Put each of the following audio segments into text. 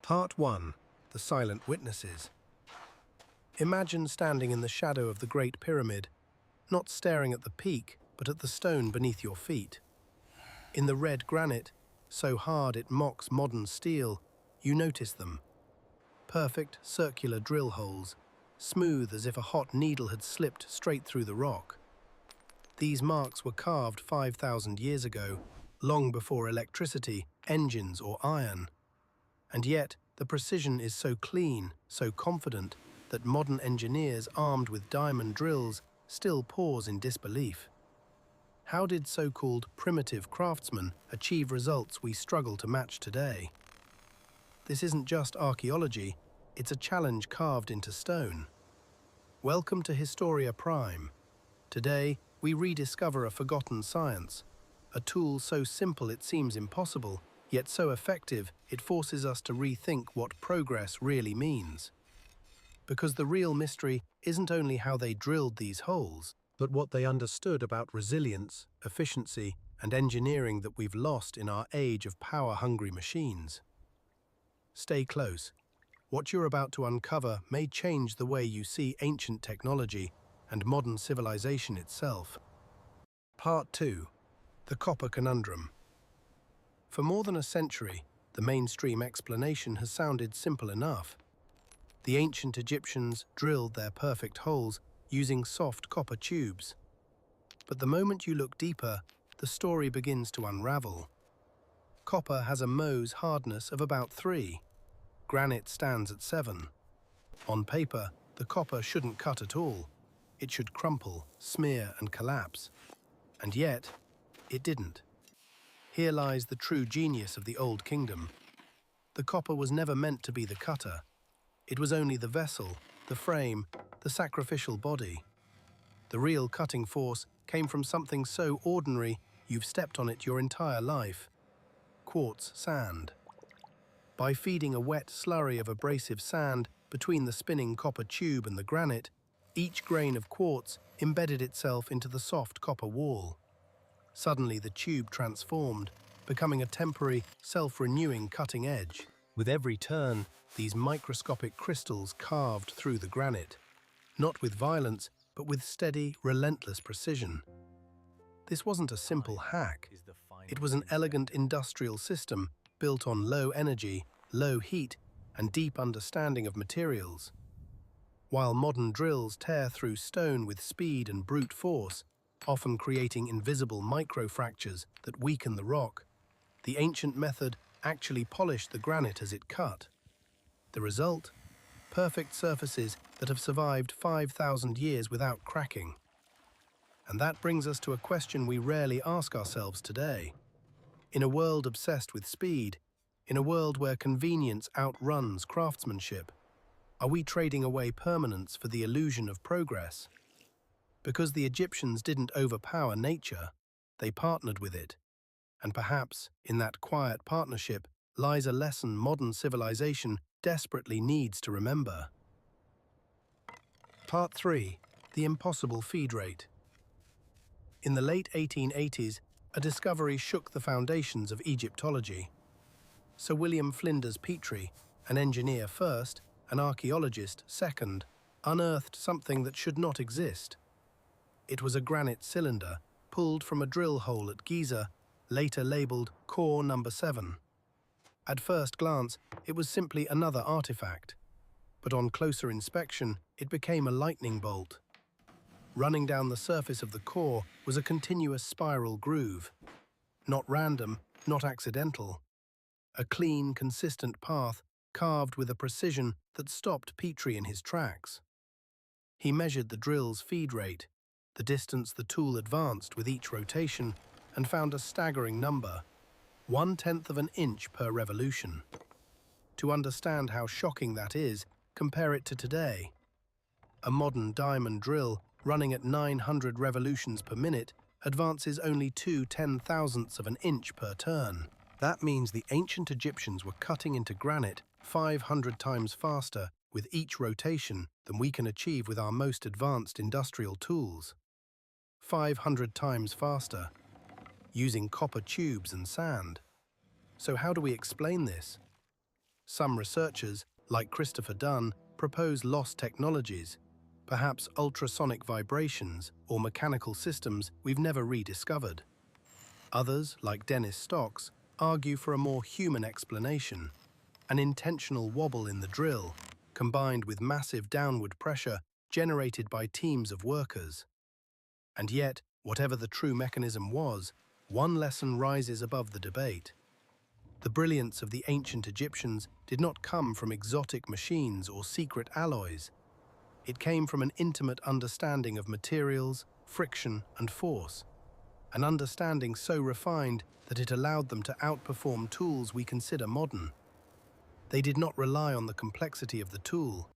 Part 1. The Silent Witnesses. Imagine standing in the shadow of the Great Pyramid, not staring at the peak, but at the stone beneath your feet. In the red granite, so hard it mocks modern steel, you notice them. Perfect circular drill holes, smooth as if a hot needle had slipped straight through the rock. These marks were carved 5,000 years ago, long before electricity, engines, or iron. And yet, the precision is so clean, so confident, that modern engineers armed with diamond drills still pause in disbelief. How did so-called primitive craftsmen achieve results we struggle to match today? This isn't just archaeology, it's a challenge carved into stone. Welcome to Historia Prime. Today, we rediscover a forgotten science, a tool so simple it seems impossible, yet so effective it forces us to rethink what progress really means. Because the real mystery isn't only how they drilled these holes, but what they understood about resilience, efficiency, and engineering that we've lost in our age of power-hungry machines. Stay close. What you're about to uncover may change the way you see ancient technology and modern civilization itself. Part 2. The Copper Conundrum. For more than a century, the mainstream explanation has sounded simple enough. The ancient Egyptians drilled their perfect holes using soft copper tubes. But the moment you look deeper, the story begins to unravel. Copper has a Mohs hardness of about 3. Granite stands at 7. On paper, the copper shouldn't cut at all. It should crumple, smear, and collapse. And yet, it didn't. Here lies the true genius of the Old Kingdom. The copper was never meant to be the cutter. It was only the vessel, the frame, the sacrificial body. The real cutting force came from something so ordinary you've stepped on it your entire life. Quartz sand. By feeding a wet slurry of abrasive sand between the spinning copper tube and the granite, each grain of quartz embedded itself into the soft copper wall. Suddenly the tube transformed, becoming a temporary, self-renewing cutting edge. With every turn, these microscopic crystals carved through the granite, not with violence, but with steady, relentless precision. This wasn't a simple hack. It was an elegant industrial system built on low energy, low heat, and deep understanding of materials. While modern drills tear through stone with speed and brute force, often creating invisible microfractures that weaken the rock, the ancient method actually polished the granite as it cut. The result? Perfect surfaces that have survived 5,000 years without cracking. And that brings us to a question we rarely ask ourselves today. In a world obsessed with speed, in a world where convenience outruns craftsmanship, are we trading away permanence for the illusion of progress? Because the Egyptians didn't overpower nature, they partnered with it. And perhaps, in that quiet partnership, lies a lesson modern civilization desperately needs to remember. Part 3. The Impossible Feed Rate. In the late 1880s, a discovery shook the foundations of Egyptology. Sir William Flinders Petrie, an engineer first, an archaeologist second, unearthed something that should not exist. It was a granite cylinder, pulled from a drill hole at Giza, later labelled Core Number 7. At first glance, it was simply another artifact. But on closer inspection, it became a lightning bolt. Running down the surface of the core was a continuous spiral groove. Not random, not accidental. A clean, consistent path carved with a precision that stopped Petrie in his tracks. He measured the drill's feed rate, the distance the tool advanced with each rotation, and found a staggering number, 1/10 of an inch per revolution. To understand how shocking that is, compare it to today. A modern diamond drill, running at 900 revolutions per minute, advances only 2/10,000ths of an inch per turn. That means the ancient Egyptians were cutting into granite 500 times faster with each rotation than we can achieve with our most advanced industrial tools. 500 times faster, using copper tubes and sand. So how do we explain this? Some researchers, like Christopher Dunn, propose lost technologies, perhaps ultrasonic vibrations or mechanical systems we've never rediscovered. Others, like Dennis Stocks, argue for a more human explanation, an intentional wobble in the drill, combined with massive downward pressure generated by teams of workers. And yet, whatever the true mechanism was, one lesson rises above the debate. The brilliance of the ancient Egyptians did not come from exotic machines or secret alloys. It came from an intimate understanding of materials, friction, and force, an understanding so refined that it allowed them to outperform tools we consider modern. They did not rely on the complexity of the tool.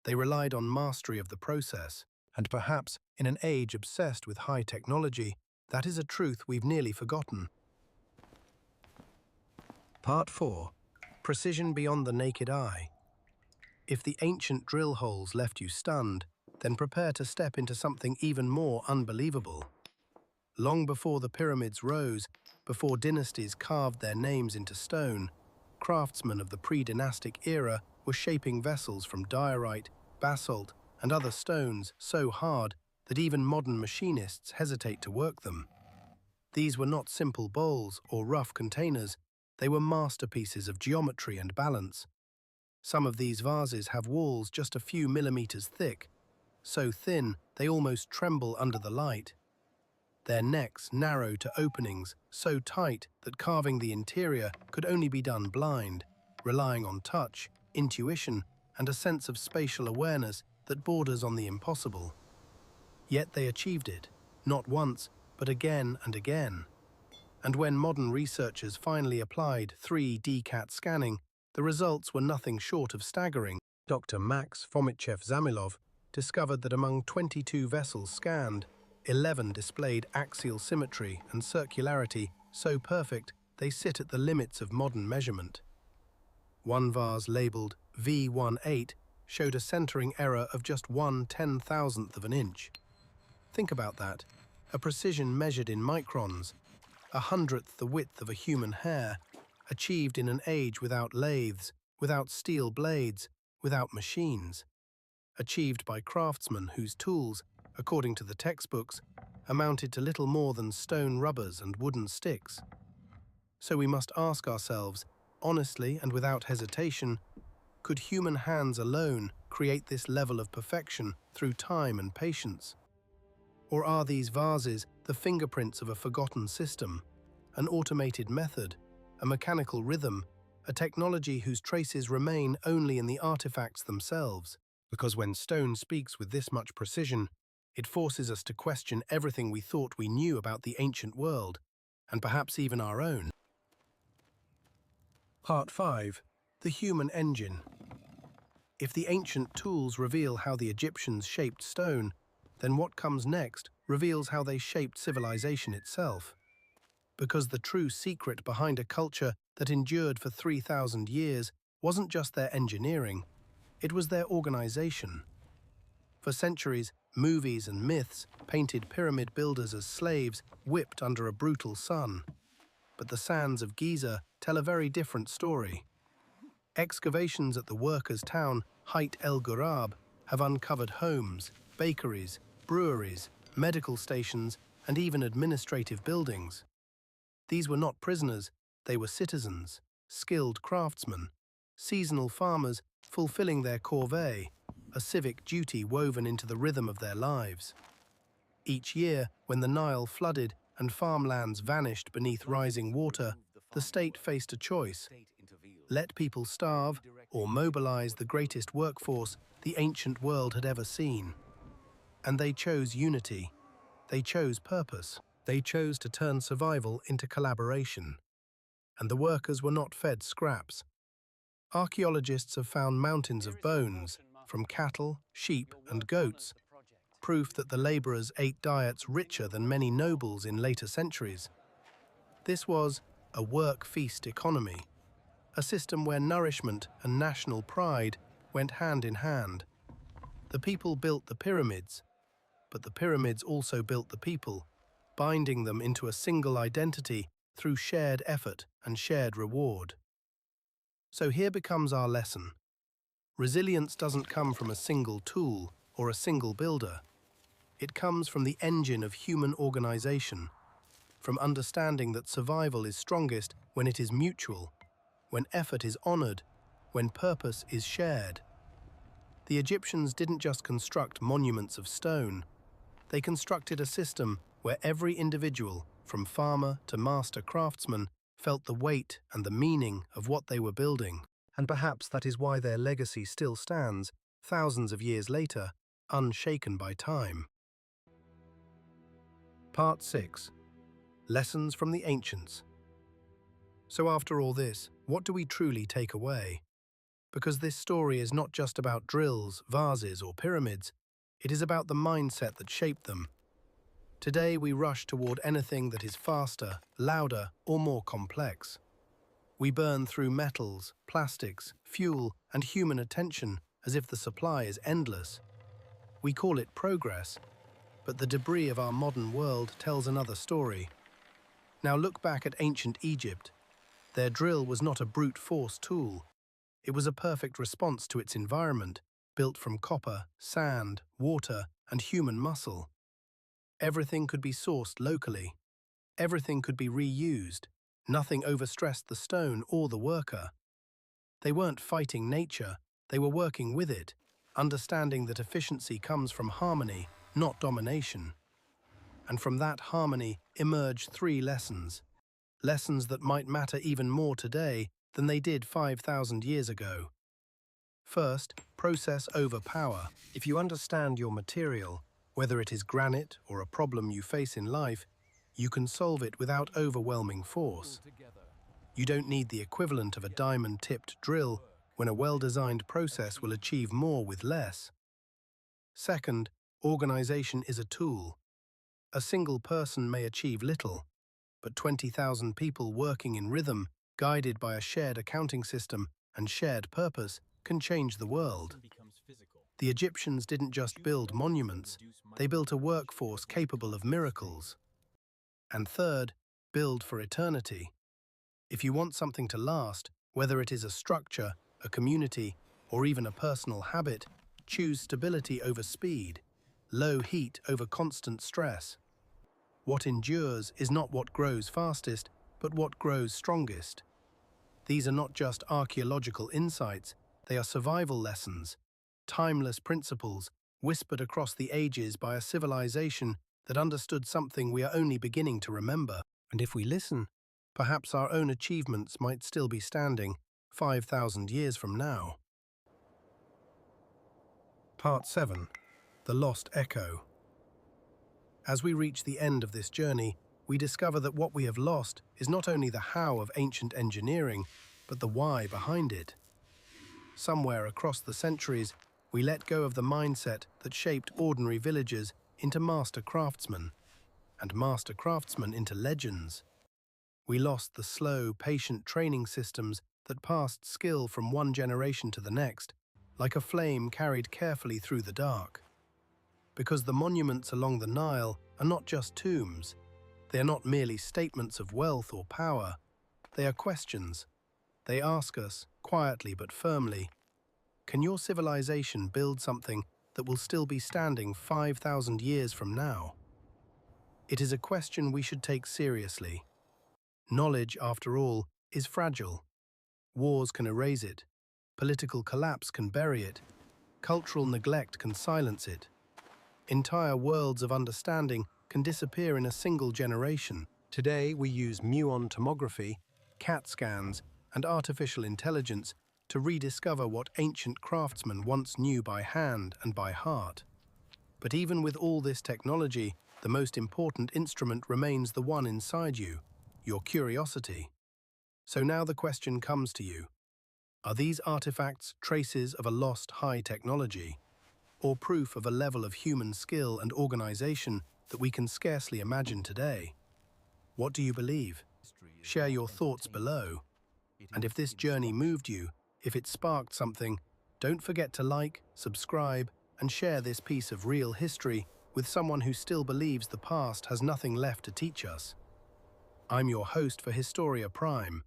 They relied on mastery of the process. And perhaps, in an age obsessed with high technology, that is a truth we've nearly forgotten. Part 4. Precision beyond the naked eye. If the ancient drill holes left you stunned, then prepare to step into something even more unbelievable. Long before the pyramids rose, before dynasties carved their names into stone, craftsmen of the pre-dynastic era were shaping vessels from diorite, basalt, and other stones so hard that even modern machinists hesitate to work them. These were not simple bowls or rough containers, they were masterpieces of geometry and balance. Some of these vases have walls just a few millimeters thick, so thin they almost tremble under the light. Their necks narrow to openings so tight that carving the interior could only be done blind, relying on touch, intuition, and a sense of spatial awareness that borders on the impossible. Yet they achieved it, not once, but again and again. And when modern researchers finally applied 3D CAT scanning, the results were nothing short of staggering. Dr. Max Fomitchev-Zamilov discovered that among 22 vessels scanned, 11 displayed axial symmetry and circularity so perfect they sit at the limits of modern measurement. One vase labeled V18 showed a centering error of just 1/10,000th of an inch. Think about that, a precision measured in microns, 1/100th the width of a human hair, achieved in an age without lathes, without steel blades, without machines. Achieved by craftsmen whose tools, according to the textbooks, amounted to little more than stone rubbers and wooden sticks. So we must ask ourselves, honestly and without hesitation, could human hands alone create this level of perfection through time and patience? Or are these vases the fingerprints of a forgotten system, an automated method, a mechanical rhythm, a technology whose traces remain only in the artifacts themselves? Because when stone speaks with this much precision, it forces us to question everything we thought we knew about the ancient world, and perhaps even our own. Part 5. The human engine. If the ancient tools reveal how the Egyptians shaped stone, then what comes next reveals how they shaped civilization itself. Because the true secret behind a culture that endured for 3,000 years wasn't just their engineering, it was their organization. For centuries, movies and myths painted pyramid builders as slaves whipped under a brutal sun. But the sands of Giza tell a very different story. Excavations at the workers' town Hayt el Ghurab have uncovered homes, bakeries, breweries, medical stations, and even administrative buildings. These were not prisoners, they were citizens, skilled craftsmen, seasonal farmers fulfilling their corvée, a civic duty woven into the rhythm of their lives. Each year, when the Nile flooded and farmlands vanished beneath rising water, the state faced a choice: let people starve or mobilize the greatest workforce the ancient world had ever seen. And they chose unity. They chose purpose. They chose to turn survival into collaboration. And the workers were not fed scraps. Archaeologists have found mountains of bones, from cattle, sheep, and goats, proof that the laborers ate diets richer than many nobles in later centuries. This was a work-feast economy, a system where nourishment and national pride went hand in hand. The people built the pyramids, but the pyramids also built the people, binding them into a single identity through shared effort and shared reward. So here becomes our lesson. Resilience doesn't come from a single tool or a single builder. It comes from the engine of human organization, from understanding that survival is strongest when it is mutual, when effort is honored, when purpose is shared. The Egyptians didn't just construct monuments of stone. They constructed a system where every individual, from farmer to master craftsman, felt the weight and the meaning of what they were building. And perhaps that is why their legacy still stands, thousands of years later, unshaken by time. Part 6. Lessons from the Ancients. So after all this, what do we truly take away? Because this story is not just about drills, vases, or pyramids, it is about the mindset that shaped them. Today we rush toward anything that is faster, louder, or more complex. We burn through metals, plastics, fuel, and human attention as if the supply is endless. We call it progress, but the debris of our modern world tells another story. Now look back at ancient Egypt. Their drill was not a brute force tool. It was a perfect response to its environment, built from copper, sand, water, and human muscle. Everything could be sourced locally. Everything could be reused. Nothing overstressed the stone or the worker. They weren't fighting nature, they were working with it, understanding that efficiency comes from harmony, not domination. And from that harmony emerged 3 lessons. Lessons that might matter even more today than they did 5,000 years ago. First, process over power. If you understand your material, whether it is granite or a problem you face in life, you can solve it without overwhelming force. You don't need the equivalent of a diamond-tipped drill when a well-designed process will achieve more with less. Second, organization is a tool. A single person may achieve little, but 20,000 people working in rhythm, guided by a shared accounting system and shared purpose, can change the world. The Egyptians didn't just build monuments, they built a workforce capable of miracles. And third, build for eternity. If you want something to last, whether it is a structure, a community, or even a personal habit, choose stability over speed, low heat over constant stress. What endures is not what grows fastest, but what grows strongest. These are not just archaeological insights, they are survival lessons, timeless principles whispered across the ages by a civilization that understood something we are only beginning to remember. And if we listen, perhaps our own achievements might still be standing 5,000 years from now. Part 7. The Lost Echo. As we reach the end of this journey, we discover that what we have lost is not only the how of ancient engineering, but the why behind it. Somewhere across the centuries, we let go of the mindset that shaped ordinary villagers into master craftsmen, and master craftsmen into legends. We lost the slow, patient training systems that passed skill from one generation to the next, like a flame carried carefully through the dark. Because the monuments along the Nile are not just tombs. They are not merely statements of wealth or power. They are questions. They ask us, quietly but firmly, can your civilization build something that will still be standing 5,000 years from now? It is a question we should take seriously. Knowledge, after all, is fragile. Wars can erase it. Political collapse can bury it. Cultural neglect can silence it. Entire worlds of understanding can disappear in a single generation. Today, we use muon tomography, CAT scans, and artificial intelligence to rediscover what ancient craftsmen once knew by hand and by heart. But even with all this technology, the most important instrument remains the one inside you, your curiosity. So now the question comes to you. Are these artifacts traces of a lost high technology, or proof of a level of human skill and organization that we can scarcely imagine today? What do you believe? Share your thoughts below. And if this journey moved you, if it sparked something, don't forget to like, subscribe, and share this piece of real history with someone who still believes the past has nothing left to teach us. I'm your host for Historia Prime.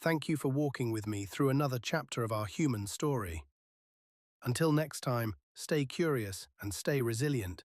Thank you for walking with me through another chapter of our human story. Until next time, stay curious and stay resilient.